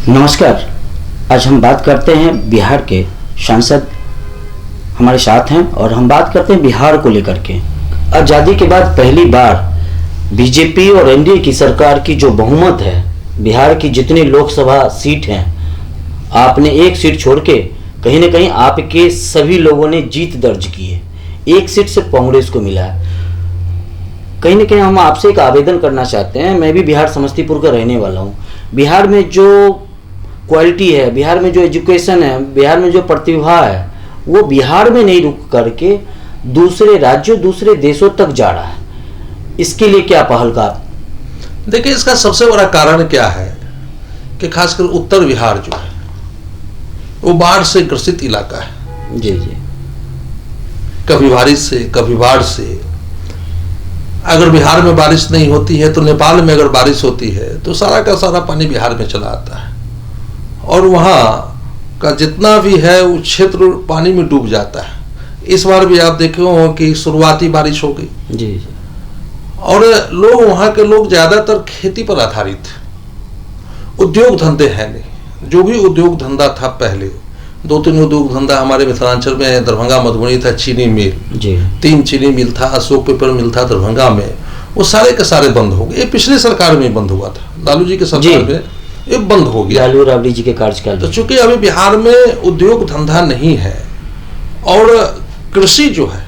नमस्कार। आज हम बात करते हैं बिहार के सांसद हमारे साथ हैं और हम बात करते हैं बिहार को लेकर के। आज़ादी के बाद पहली बार बीजेपी और एनडीए की सरकार की जो बहुमत है, बिहार की जितनी लोकसभा सीट हैं, आपने एक सीट छोड़ के कहीं ना कहीं आपके सभी लोगों ने जीत दर्ज की है। एक सीट से कांग्रेस को मिला है। कहीं ना कहीं हम आपसे एक आवेदन करना चाहते हैं। मैं भी बिहार समस्तीपुर का रहने वाला हूँ। बिहार में जो क्वालिटी है, बिहार में जो एजुकेशन है, बिहार में जो प्रतिभा है, वो बिहार में नहीं रुक करके दूसरे राज्यों, दूसरे देशों तक जा रहा है। इसके लिए क्या पहल का? देखिए, इसका सबसे बड़ा कारण क्या है कि खासकर उत्तर बिहार जो है वो बाढ़ से ग्रसित इलाका है। जी जी। कभी बारिश से, कभी बाढ़ से। अगर बिहार में बारिश नहीं होती है तो नेपाल में अगर बारिश होती है तो सारा का सारा पानी बिहार में चला आता है और वहाँ का जितना भी है वो क्षेत्र पानी में डूब जाता है। इस बार भी आप देखे हो कि शुरुआती बारिश हो गई जी जी। और लोग, वहाँ के लोग ज्यादातर खेती पर आधारित, उद्योग धंधे हैं नहीं। जो भी उद्योग धंधा था पहले, 2-3 उद्योग धंधा हमारे मिथिलांचल में, दरभंगा मधुबनी था, चीनी मिल जी, 3 चीनी मिल था, अशोक पेपर मिल था दरभंगा में, वो सारे के सारे बंद हो गए। ये पिछली सरकार में बंद हुआ था, लालू जी के सरकार में ये बंद हो गया, लालू राबड़ी जी के कार्यकाल। तो चूंकि अभी बिहार में उद्योग धंधा नहीं है और कृषि जो है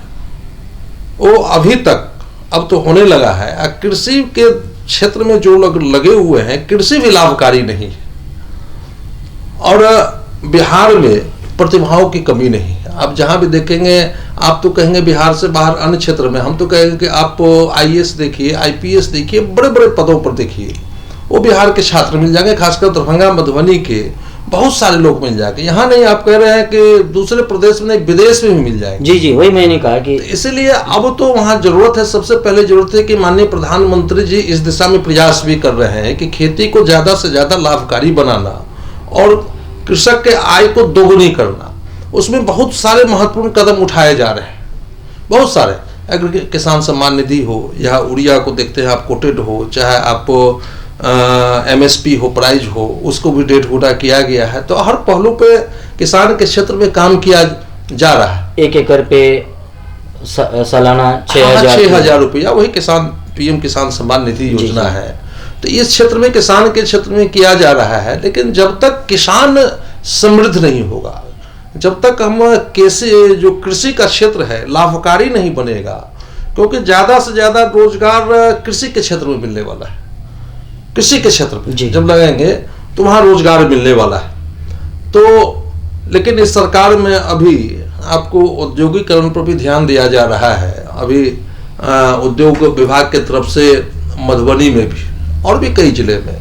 वो अभी तक, अब तो होने लगा है, कृषि के क्षेत्र में जो लोग लगे हुए हैं, कृषि भी लाभकारी नहीं है और बिहार में प्रतिभाओं की कमी नहीं है। आप जहां भी देखेंगे, आप तो कहेंगे बिहार से बाहर अन्य क्षेत्र में, हम तो कहेंगे कि आप आईएएस देखिए, आईपीएस देखिए, बड़े बड़े पदों पर देखिए, वो बिहार के छात्र मिल जाएंगे। खासकर दरभंगा मधुबनी के बहुत सारे लोग मिल जाएंगे। यहाँ नहीं, आप कह रहे हैं कि दूसरे प्रदेश में नहीं, विदेश में भी मिल जाएंगे। जी जी, वही मैंने कहा कि इसलिए अब तो वहाँ जरूरत है, सबसे पहले जरूरत है कि माननीय प्रधानमंत्री जी इस दिशा में प्रयास भी कर रहे हैं कि खेती को ज्यादा से ज्यादा लाभकारी बनाना और कृषक के आय को दोगुनी करना। उसमें बहुत सारे महत्वपूर्ण कदम उठाए जा रहे हैं, बहुत सारे। अगर किसान सम्मान निधि हो या उड़िया को देखते हैं आप, कोटेड हो, चाहे आप एमएसपी हो, प्राइज हो, उसको भी 1.5 किया गया है। तो हर पहलू पे किसान के क्षेत्र में काम किया जा रहा है। 1 एकड़ पे सालाना 6,000 रुपया, वही किसान पीएम किसान सम्मान निधि योजना है। तो इस क्षेत्र में, किसान के क्षेत्र में किया जा रहा है। लेकिन जब तक किसान समृद्ध नहीं होगा, जब तक हम कैसे जो कृषि का क्षेत्र है लाभकारी नहीं बनेगा, क्योंकि ज्यादा से ज्यादा रोजगार कृषि के क्षेत्र में मिलने वाला है। कृषि के क्षेत्र में जब लगाएंगे तो वहां रोजगार मिलने वाला है। तो लेकिन इस सरकार में अभी आपको औद्योगिकरण पर भी ध्यान दिया जा रहा है। अभी उद्योग विभाग की तरफ से मधुबनी में भी और भी कई जिले में,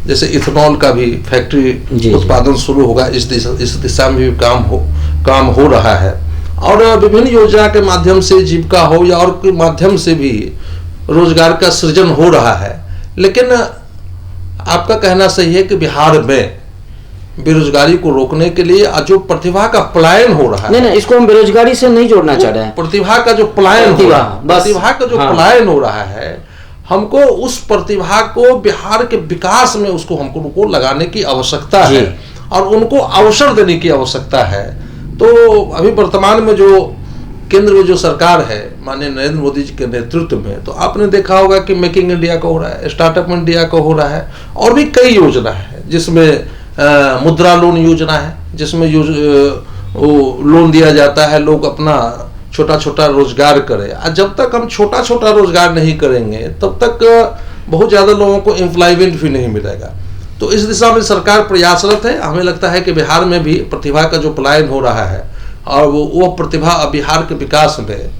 जैसे इथेनॉल का भी फैक्ट्री उत्पादन शुरू होगा। इस दिशा में भी काम हो रहा है और विभिन्न योजना के माध्यम से जीविका हो या और के माध्यम से भी रोजगार का सृजन हो रहा है। लेकिन आपका कहना सही है कि बिहार में बेरोजगारी को रोकने के लिए जो प्रतिभा का पलायन हो रहा है, नहीं, इसको हम बेरोजगारी से नहीं जोड़ना चाह रहे हैं। प्रतिभा का जो पलायन पलायन हो रहा है, हमको उस प्रतिभा को बिहार के विकास में हमको लगाने की आवश्यकता है और उनको अवसर देने की आवश्यकता है। तो अभी वर्तमान में जो केंद्र में जो सरकार है माननीय नरेंद्र मोदी जी के नेतृत्व में, तो आपने देखा होगा कि मेकिंग इंडिया का हो रहा है, स्टार्टअप इंडिया का हो रहा है और भी कई योजना है, जिसमें मुद्रा लोन योजना है, जिसमें लोन दिया जाता है, लोग अपना छोटा छोटा रोजगार करें। और जब तक हम छोटा छोटा रोजगार नहीं करेंगे तब तक बहुत ज्यादा लोगों को एम्प्लॉयमेंट भी नहीं मिलेगा। तो इस दिशा में सरकार प्रयासरत है। हमें लगता है कि बिहार में भी प्रतिभा का जो पलायन हो रहा है और वो प्रतिभा बिहार के विकास में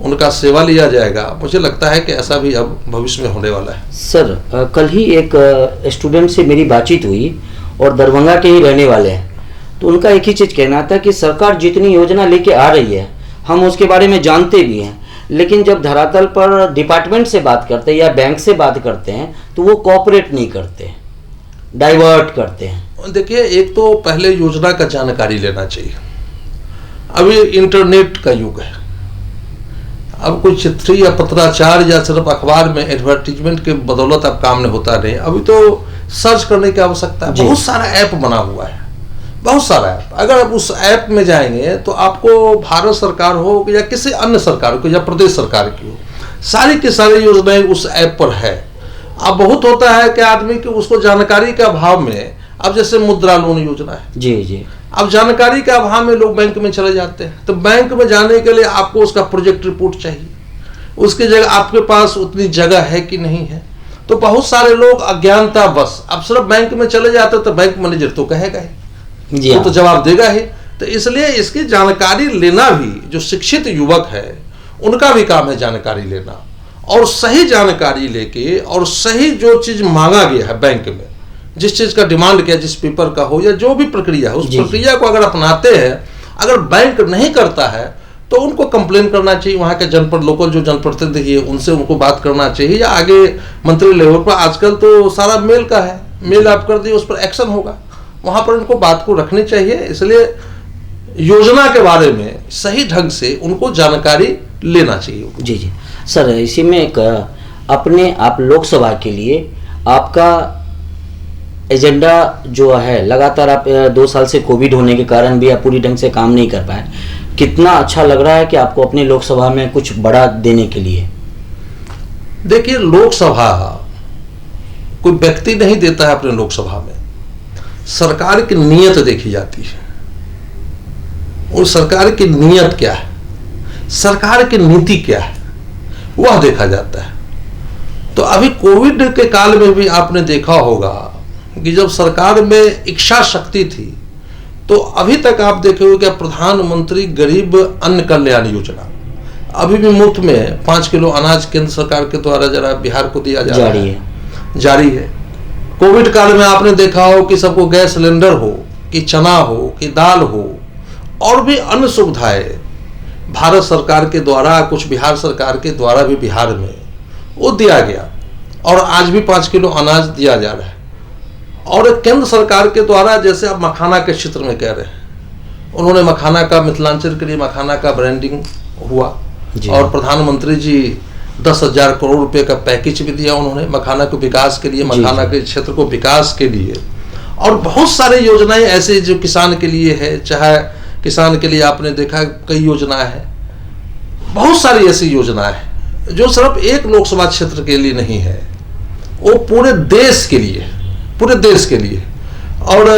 उनका सेवा लिया जाएगा। मुझे लगता है कि ऐसा भी अब भविष्य में होने वाला है। सर, कल ही एक स्टूडेंट से मेरी बातचीत हुई और दरभंगा के ही रहने वाले हैं। तो उनका एक ही चीज़ कहना था कि सरकार जितनी योजना लेके आ रही है हम उसके बारे में जानते भी हैं, लेकिन जब धरातल पर डिपार्टमेंट से बात करते हैं या बैंक से बात करते हैं तो वो कोऑपरेट नहीं करते, डाइवर्ट करते हैं। देखिए, एक तो पहले योजना का जानकारी लेना चाहिए। अभी इंटरनेट का युग है, अब कोई चिट्ठी या पत्राचार या सिर्फ अखबार में एडवर्टीजमेंट के बदौलत अब काम नहीं होता नहीं। अभी तो सर्च करने की आवश्यकता है। बहुत सारा ऐप बना हुआ है, बहुत सारा ऐप। अगर आप उस ऐप में जाएंगे तो आपको भारत सरकार हो या किसी अन्य सरकार को या प्रदेश सरकार की हो, सारी की सारी योजनाएं उस ऐप पर है। अब बहुत होता है कि आदमी की उसको जानकारी के अभाव में, अब जैसे मुद्रा लोन योजना है जी जी, अब जानकारी के अभाव में लोग बैंक में चले जाते हैं। तो बैंक में जाने के लिए आपको उसका प्रोजेक्ट रिपोर्ट चाहिए, उसकी जगह आपके पास उतनी जगह है कि नहीं है। तो बहुत सारे लोग अज्ञानता बस अब सिर्फ बैंक में चले जाते, तो बैंक मैनेजर तो कहेगा ही, वो तो जवाब देगा ही। तो इसलिए इसकी जानकारी लेना भी, जो शिक्षित युवक है उनका भी काम है जानकारी लेना, और सही जानकारी लेके और सही जो चीज मांगा गया है बैंक में, जिस चीज का डिमांड किया, जिस पेपर का हो या जो भी प्रक्रिया है, उस प्रक्रिया को अगर अपनाते हैं, अगर बैंक नहीं करता है तो उनको कंप्लेन करना चाहिए। वहाँ के जनपद लोकल जो जनप्रतिनिधि है उनसे उनको बात करना चाहिए, या आगे मंत्री लेवल पर आजकल तो सारा मेल का है, मेल आप कर दिए उस पर एक्शन होगा, वहाँ पर उनको बात को रखनी चाहिए। इसलिए योजना के बारे में सही ढंग से उनको जानकारी लेना चाहिए। जी जी सर, इसी में एक अपने आप लोकसभा के लिए आपका एजेंडा जो है, लगातार आप 2 साल से कोविड होने के कारण भी आप पूरी ढंग से काम नहीं कर पाए, कितना अच्छा लग रहा है कि आपको अपनी लोकसभा में कुछ बड़ा देने के लिए? देखिए, लोकसभा कोई व्यक्ति नहीं देता है अपने लोकसभा में, सरकार की नीयत देखी जाती है। और सरकार की नीयत क्या है, सरकार की नीति क्या है, वह देखा जाता है। तो अभी कोविड के काल में भी आपने देखा होगा कि जब सरकार में इच्छा शक्ति थी, तो अभी तक आप देखे हो कि प्रधानमंत्री गरीब अन्न कल्याण योजना अभी भी मुफ्त में 5 किलो अनाज केंद्र सरकार के द्वारा जरा बिहार को दिया जा रहा है, जारी है। कोविड काल में आपने देखा हो कि सबको गैस सिलेंडर हो, कि चना हो, कि दाल हो, और भी अन्य सुविधाएं भारत सरकार के द्वारा, कुछ बिहार सरकार के द्वारा भी बिहार में वो दिया गया, और आज भी 5 किलो अनाज दिया जा रहा है। और केंद्र सरकार के द्वारा, जैसे आप मखाना के क्षेत्र में कह रहे हैं, उन्होंने मखाना का, मिथिलांचल के लिए मखाना का ब्रांडिंग हुआ, और प्रधानमंत्री जी 10,000 करोड़ रुपए का पैकेज भी दिया उन्होंने मखाना के विकास के लिए, मखाना के क्षेत्र को विकास के लिए। और बहुत सारे योजनाएं ऐसे जो किसान के लिए है, चाहे किसान के लिए आपने देखा कई योजनाएं हैं, बहुत सारी ऐसी योजनाएं हैं जो सिर्फ एक लोकसभा क्षेत्र के लिए नहीं है, वो पूरे देश के लिए, पूरे देश के लिए। और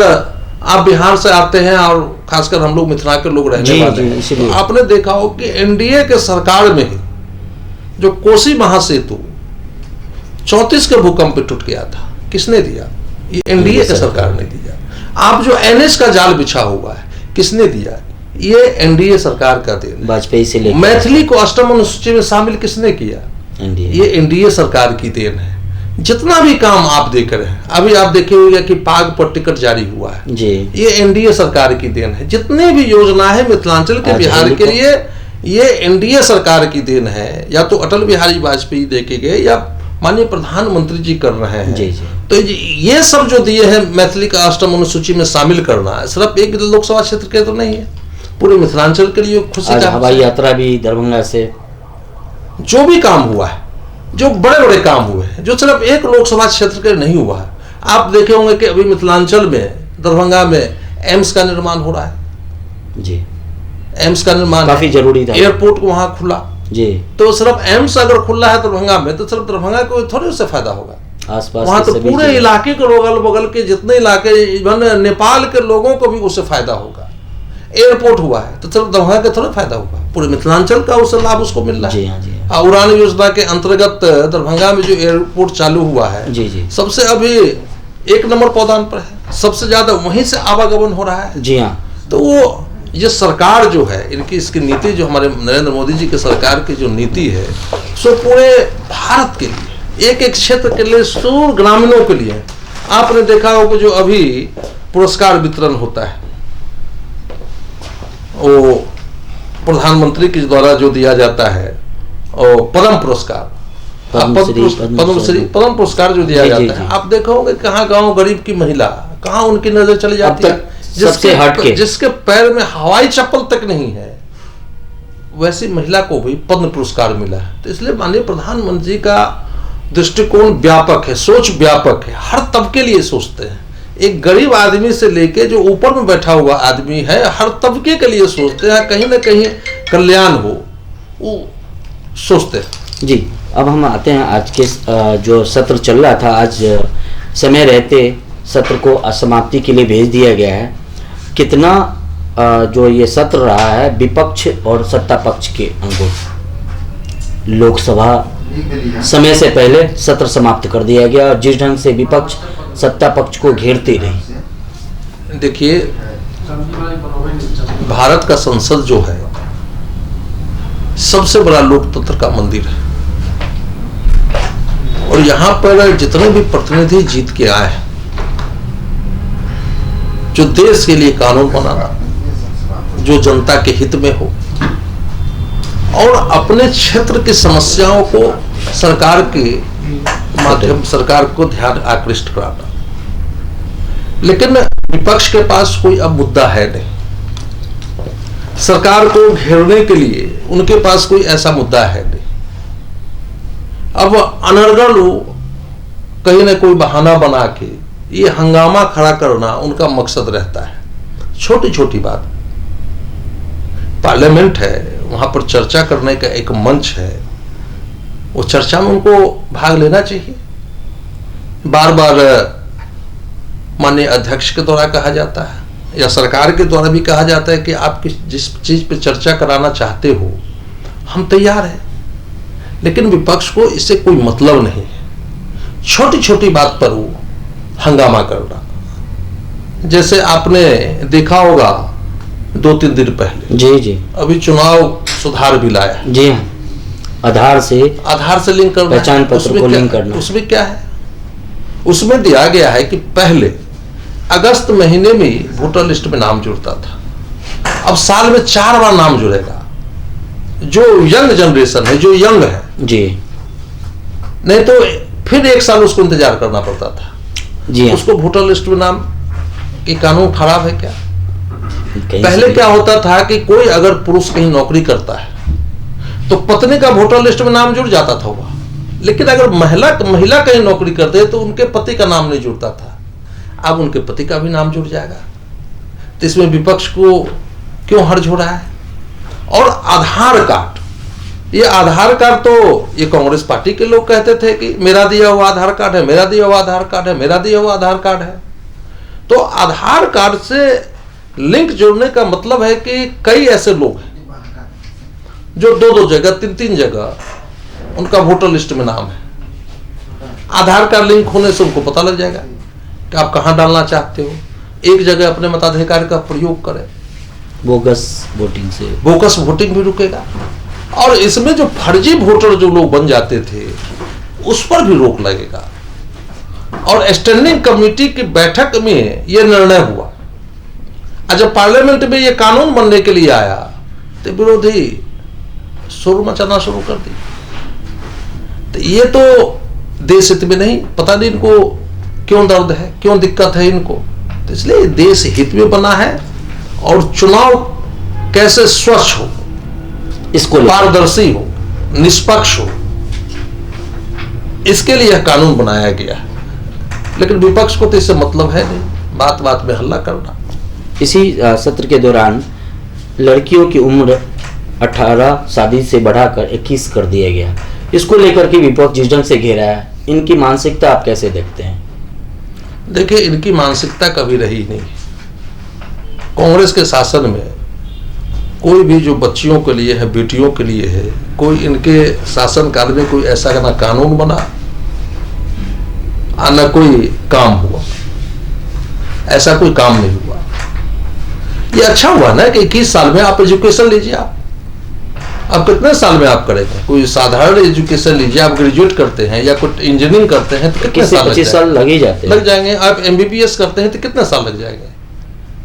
आप बिहार से आते हैं और खासकर हम लोग मिथिला के लोग रहने वाले हैं, तो आपने देखा हो कि एनडीए के सरकार में ही जो कोसी महासेतु 34 के भूकंप पे टूट गया था, किसने दिया? ये एनडीए के सरकार ने दिया। आप जो एनएच का जाल बिछा हुआ है, किसने दिया? ये एनडीए सरकार का देन। वाजपेयी से लेकर मैथिली को अष्टम अनुसूची में शामिल किसने किया? ये एनडीए सरकार की देन है। जितना भी काम आप देख रहे हैं, अभी आप देखे होंगे कि पाग पर टिकट जारी हुआ है जी, ये एनडीए सरकार की देन है। जितने भी योजना है मिथिलांचल के, बिहार के लिए, ये एनडीए सरकार की देन है। या तो अटल बिहारी वाजपेयी देके गए, या माननीय प्रधानमंत्री जी कर रहे हैं जी। तो ये सब जो दिए हैं, मैथिली का अष्टम अनुसूची में शामिल करना सिर्फ एक लोकसभा क्षेत्र के तो नहीं है, पूरे मिथिलांचल के लिए खुशी का। हवाई यात्रा भी दरभंगा से, जो भी काम हुआ है, जो बड़े बड़े काम हुए हैं, जो सिर्फ एक लोकसभा क्षेत्र के नहीं हुआ है। आप देखे होंगे कि अभी मिथिलांचल में, दरभंगा में एम्स का निर्माण हो रहा है जी, एम्स का निर्माण काफी जरूरी था। एयरपोर्ट को वहां खुला जी, तो सिर्फ एम्स अगर खुला है दरभंगा में, तो सिर्फ दरभंगा को थोड़ी उससे फायदा होगा, आसपास वहां तो पूरे इलाके के अगल बगल के जितने इलाके, इवन नेपाल के लोगों को भी उससे फायदा होगा। एयरपोर्ट हुआ है तो सिर्फ दरभंगा का थोड़ा फायदा होगा, पूरे मिथिलांचल का उससे लाभ उसको मिल रहा है। जी हाँ, जी हाँ। उड़ान योजना के अंतर्गत दरभंगा में जो एयरपोर्ट चालू हुआ है जी जी, सबसे अभी 1 नंबर पौधान पर है, सबसे ज्यादा वहीं से आवागमन हो रहा है जी हाँ। तो वो ये सरकार जो है, इनकी इसकी नीति जो हमारे नरेंद्र मोदी जी की सरकार की जो नीति है, सो पूरे भारत के लिए, एक एक क्षेत्र के लिए, सूर ग्रामीणों के लिए। आपने देखा हो कि जो अभी पुरस्कार वितरण होता है, वो प्रधानमंत्री के द्वारा जो दिया जाता है, और पद्म पुरस्कार, पद्म पुरस्कार जो दिया जाता है, आप देखोगे कहाँ गांव गरीब की महिला, कहाँ उनकी नजर चली जाती है, जिसके पैर में हवाई चप्पल तक नहीं है, वैसी महिला को भी पद्म पुरस्कार मिला है। तो इसलिए माननीय प्रधानमंत्री का दृष्टिकोण व्यापक है, सोच व्यापक है, हर तबके के लिए सोचते हैं। एक गरीब आदमी से लेके जो ऊपर में बैठा हुआ आदमी है, हर तबके के लिए सोचते हैं, कहीं ना कहीं कल्याण हो वो सोचते हैं। जी, अब हम आते हैं आज के जो सत्र चल रहा था, आज समय रहते सत्र को असमाप्ति के लिए भेज दिया गया है। कितना जो ये सत्र रहा है विपक्ष और सत्ता पक्ष के अंगों, लोकसभा समय से पहले सत्र समाप्त कर दिया गया और जिस ढंग से विपक्ष सत्ता पक्ष को घेरते रही। देखिए, भारत का संसद जो है सबसे बड़ा लोकतंत्र का मंदिर है और यहाँ पर जितने भी प्रतिनिधि जीत के आए हैं, जो देश के लिए कानून बनाना, जो जनता के हित में हो और अपने क्षेत्र की समस्याओं को सरकार के माध्यम, सरकार को ध्यान आकृष्ट कराना। लेकिन विपक्ष के पास कोई अब मुद्दा है नहीं, सरकार को घेरने के लिए उनके पास कोई ऐसा मुद्दा है नहीं। अब अनर्गल कहीं ना कोई बहाना बना के ये हंगामा खड़ा करना उनका मकसद रहता है। छोटी छोटी बात, पार्लियामेंट है, वहां पर चर्चा करने का एक मंच है, वो चर्चा में उनको भाग लेना चाहिए। बार बार माननीय अध्यक्ष के द्वारा कहा जाता है या सरकार के द्वारा भी कहा जाता है कि आप जिस चीज पे चर्चा कराना चाहते हो हम तैयार हैं, लेकिन विपक्ष को इससे कोई मतलब नहीं है। छोटी छोटी बात पर वो हंगामा करना, जैसे आपने देखा होगा 2-3 दिन पहले जी अभी चुनाव सुधार भी लाया जी, आधार से लिंक करना, पहचान पत्र को लिंक करना। उसमें क्या है, उसमें दिया गया है कि पहले अगस्त महीने में वोटर लिस्ट में नाम जुड़ता था, अब साल में 4 बार नाम जुड़ेगा। जो यंग जनरेशन है, जो यंग है जी, नहीं तो फिर 1 साल उसको इंतजार करना पड़ता था जी। उसको वोटर लिस्ट में नाम, ये कानून खराब है क्या? पहले क्या होता था कि कोई अगर पुरुष कहीं नौकरी करता है तो पत्नी का वोटर लिस्ट में नाम जुड़ जाता था हुआ, लेकिन अगर महिला कहीं नौकरी करते तो उनके पति का नाम नहीं जुड़ता था। अब उनके पति का भी नाम जुड़ जाएगा, तो इसमें विपक्ष को क्यों हर्ज हो रहा है? और आधार कार्ड, ये आधार कार्ड तो ये कांग्रेस पार्टी के लोग कहते थे कि मेरा दिया हुआ आधार कार्ड है, मेरा दिया हुआ आधार कार्ड है, मेरा दिया हुआ आधार कार्ड है। तो आधार कार्ड से लिंक जोड़ने का मतलब है कि कई ऐसे लोग हैं जो 2-2 जगह 3-3 जगह उनका वोटर लिस्ट में नाम है। आधार कार्ड लिंक होने से उनको पता लग जाएगा कि आप कहां डालना चाहते हो, एक जगह अपने मताधिकार का प्रयोग करें। बोगस वोटिंग भी रुकेगा और इसमें जो फर्जी वोटर जो लोग बन जाते थे उस पर भी रोक लगेगा। और स्टैंडिंग कमेटी की बैठक में यह निर्णय हुआ, जब पार्लियामेंट में यह कानून बनने के लिए आया तो विरोधी शोर मचाना शुरू कर दी। तो ये तो देश हित में नहीं, पता नहीं इनको क्यों दर्द है, क्यों दिक्कत है इनको। तो इसलिए देश हित में बना है और चुनाव कैसे स्वच्छ हो, इसको पारदर्शी हो, निष्पक्ष हो, इसके लिए यह कानून बनाया गया है। लेकिन विपक्ष को तो इससे मतलब है नहीं, बात बात में हल्ला करना। इसी सत्र के दौरान लड़कियों की उम्र 18 शादी से बढ़ाकर 21 कर दिया गया। इसको लेकर के विपक्ष जिस ढंग से घेरा है, इनकी मानसिकता आप कैसे देखते हैं? देखिए, इनकी मानसिकता कभी रही नहीं। कांग्रेस के शासन में कोई भी जो बच्चियों के लिए है, बेटियों के लिए है, कोई इनके शासनकाल में कोई ऐसा ना कानून बना न कोई काम हुआ, ऐसा कोई काम नहीं हुआ। ये अच्छा हुआ ना कि 21 साल में आप एजुकेशन लीजिए। आप कितने साल में आप करेंगे? कोई साधारण एजुकेशन लीजिए, आप ग्रेजुएट करते हैं या कोई इंजीनियरिंग करते हैं तो कितने साल 25 साल लग ही जाएंगे। आप MBBS करते हैं तो कितने साल लग जाएंगे,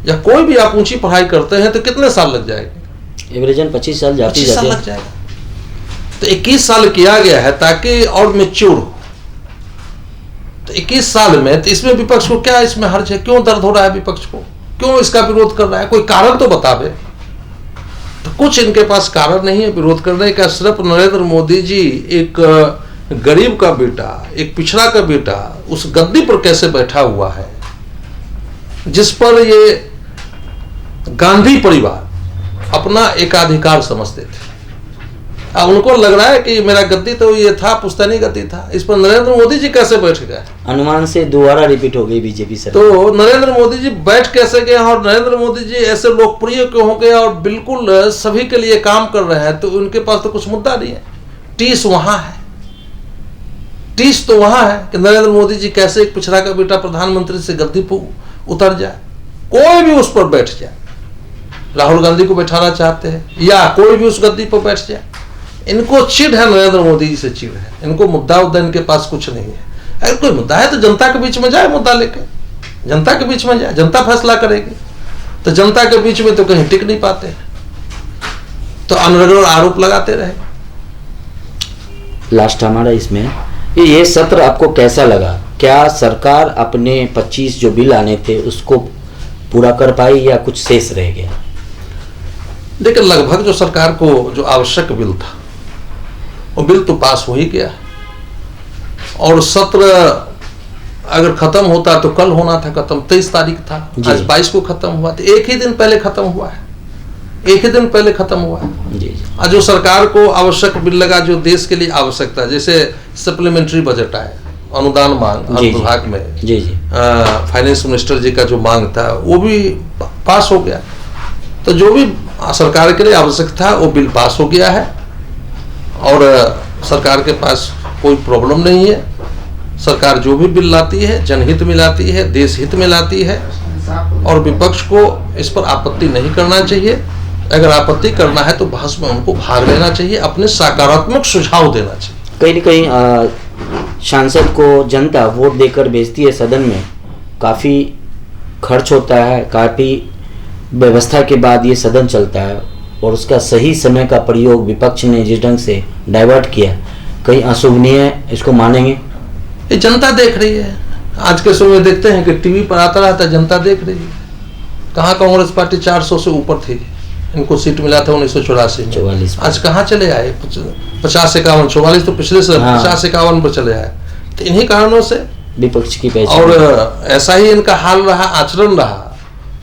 या कोई भी आप ऊंची पढ़ाई करते हैं तो कितने साल लग जाएंगे? एवरेजन 25 साल जाते लग जाएगा। तो 21 साल किया गया है ताकि और मैच्योर हो। तो 21 साल में, तो इसमें विपक्ष को क्या इसमें हर्ज है? क्यों दर्द हो रहा है विपक्ष को? क्यों इसका विरोध कर रहा है? कोई कारण तो बतावे। तो कुछ इनके पास कारण नहीं है विरोध करने का। सिर्फ नरेंद्र मोदी जी एक गरीब का बेटा, एक पिछड़ा का बेटा उस गद्दी पर कैसे बैठा हुआ है जिस पर ये गांधी परिवार अपना एकाधिकार समझते थे। अब उनको लग रहा है कि मेरा गद्दी तो ये था, पुश्तैनी गद्दी था, इस पर नरेंद्र मोदी जी कैसे बैठ गए? अनुमान से दोबारा रिपीट हो गई बीजेपी सरकार। तो नरेंद्र मोदी जी बैठ कैसे गए और नरेंद्र मोदी जी ऐसे लोकप्रिय क्यों हो गए और बिल्कुल सभी के लिए काम कर रहे हैं? तो उनके पास तो कुछ मुद्दा नहीं है। टीस वहां है, टीस तो वहां है कि नरेंद्र मोदी जी कैसे एक पिछड़ा का बेटा प्रधानमंत्री से गद्दी पर उतर जाए, कोई भी उस पर बैठ जाए। राहुल गांधी को बैठाना चाहते हैं या कोई भी उस गद्दी पर बैठ जाए। इनको चिढ़ है, नरेंद्र मोदी जी से चिढ़ है। इनको मुद्दा उद्दा इनके पास कुछ नहीं है। अगर कोई मुद्दा है तो जनता के बीच में जाए, मुद्दा लेके जनता के बीच में जाए, जनता फैसला करेगी। तो जनता के बीच में तो कहीं टिक नहीं पाते, तो अनर्गल आरोप लगाते रहे। लास्ट हमारा इसमें ये सत्र आपको कैसा लगा? क्या सरकार अपने 25 जो बिल आने थे उसको पूरा कर पाई या कुछ शेष रह गया? देखिए, लगभग जो सरकार को जो आवश्यक बिल था वो बिल तो पास हो ही गया। और सत्र अगर खत्म होता तो कल होना था खत्म, 23 तारीख था, आज 22 को खत्म हुआ। तो एक ही दिन पहले खत्म हुआ है, एक ही दिन पहले खत्म हुआ है। आज जो सरकार को आवश्यक बिल लगा, जो देश के लिए आवश्यकता, जैसे सप्लीमेंट्री बजट आया, अनुदान मांग हर विभाग में, फाइनेंस मिनिस्टर जी का जो मांग था वो भी पास हो गया। तो जो भी सरकार के लिए आवश्यक था वो बिल पास हो गया है और सरकार के पास कोई प्रॉब्लम नहीं है। सरकार जो भी बिल लाती है जनहित में लाती है, देश हित में लाती है और विपक्ष को इस पर आपत्ति नहीं करना चाहिए। अगर आपत्ति करना है तो बहस में उनको भाग लेना चाहिए, अपने सकारात्मक सुझाव देना चाहिए। कहीं न कहीं सांसद को जनता वोट देकर भेजती है सदन में, काफ़ी खर्च होता है, काफ़ी व्यवस्था के बाद ये सदन चलता है और उसका सही समय का प्रयोग विपक्ष ने जिस ढंग से डाइवर्ट किया, कहीं अशोभनीय इसको मानेंगे? ये जनता देख रही है। आज के समय में देखते हैं कि टीवी पर आता रहता है, जनता देख रही है। कहाँ कांग्रेस पार्टी 400 से ऊपर थी, इनको सीट मिला था 1984 में, 44 आज कहाँ चले आए? 50-51, 44 तो पिछले से 50-51 पर चले आए। तो इन्हीं कारणों से विपक्ष की पहचान। और ऐसा ही इनका हाल रहा, आचरण रहा,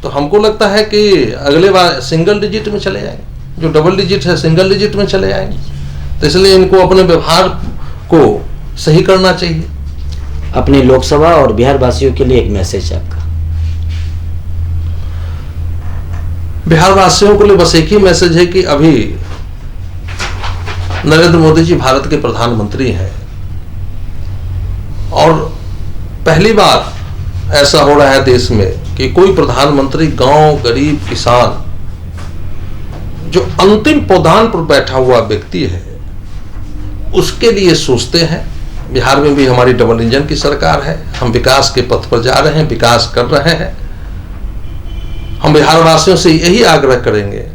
तो हमको लगता है कि अगले बार सिंगल डिजिट में चले जाएंगे। जो डबल डिजिट है सिंगल डिजिट में चले जाएंगे। तो इसलिए इनको अपने व्यवहार को सही करना चाहिए। अपने लोकसभा और बिहार वासियों के लिए एक मैसेज आपका? बिहार वासियों के लिए बस एक ही मैसेज है कि अभी नरेंद्र मोदी जी भारत के प्रधानमंत्री हैं और पहली बार ऐसा हो रहा है देश में कि कोई प्रधानमंत्री गांव, गरीब, किसान, जो अंतिम पौधान पर बैठा हुआ व्यक्ति है उसके लिए सोचते हैं। बिहार में भी हमारी डबल इंजन की सरकार है, हम विकास के पथ पर जा रहे हैं, विकास कर रहे हैं। हम बिहार वासियों से यही आग्रह करेंगे,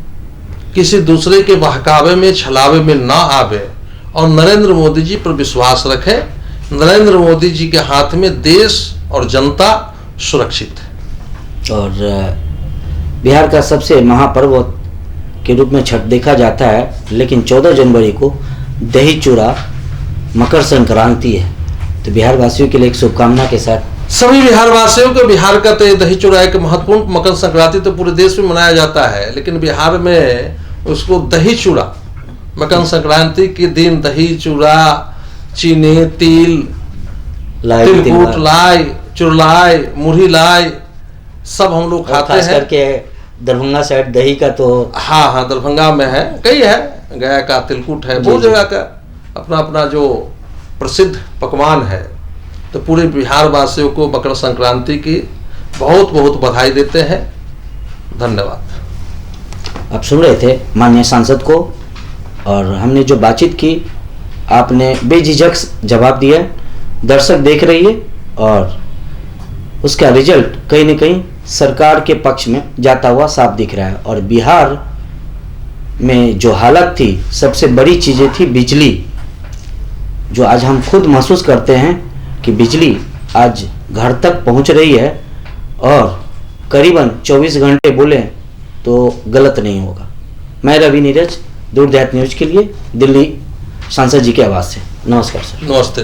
किसी दूसरे के बहकावे में, छलावे में ना आवे और नरेंद्र मोदी जी पर विश्वास रखें। नरेंद्र मोदी जी के हाथ में देश और जनता सुरक्षित है। और बिहार का सबसे महापर्व के रूप में छठ देखा जाता है, लेकिन 14 जनवरी को दही चूड़ा मकर संक्रांति है। तो बिहार वासियों के लिए एक शुभकामना के साथ सभी बिहार वासियों को, बिहार का तो दही चूड़ा एक महत्वपूर्ण, मकर संक्रांति तो पूरे देश में मनाया जाता है, लेकिन बिहार में उसको दही चूड़ा, मकर संक्रांति के दिन दही चूड़ा, चीनी, तिल, तिलकुट, लाई, चुरलाई, मुरही लाई सब हम लोग खाते हैं। करके दरभंगा साइड दही का तो हाँ, दरभंगा में है, कई है, गया का तिलकुट है, बहुत जगह का अपना अपना जो प्रसिद्ध पकवान है। तो पूरे बिहार वासियों को मकर संक्रांति की बहुत बहुत बधाई देते हैं। धन्यवाद। आप सुन रहे थे माननीय सांसद को और हमने जो बातचीत की आपने बेझिझक जवाब दिया। दर्शक देख रही है और उसका रिजल्ट कहीं न कहीं सरकार के पक्ष में जाता हुआ साफ दिख रहा है। और बिहार में जो हालत थी, सबसे बड़ी चीज़ें थी बिजली, जो आज हम खुद महसूस करते हैं कि बिजली आज घर तक पहुंच रही है और करीबन 24 घंटे बोले तो गलत नहीं होगा। मैं रवि नीरज, दूर देहात न्यूज के लिए दिल्ली सांसद जी की आवाज़ से। नमस्कार सर। नमस्ते।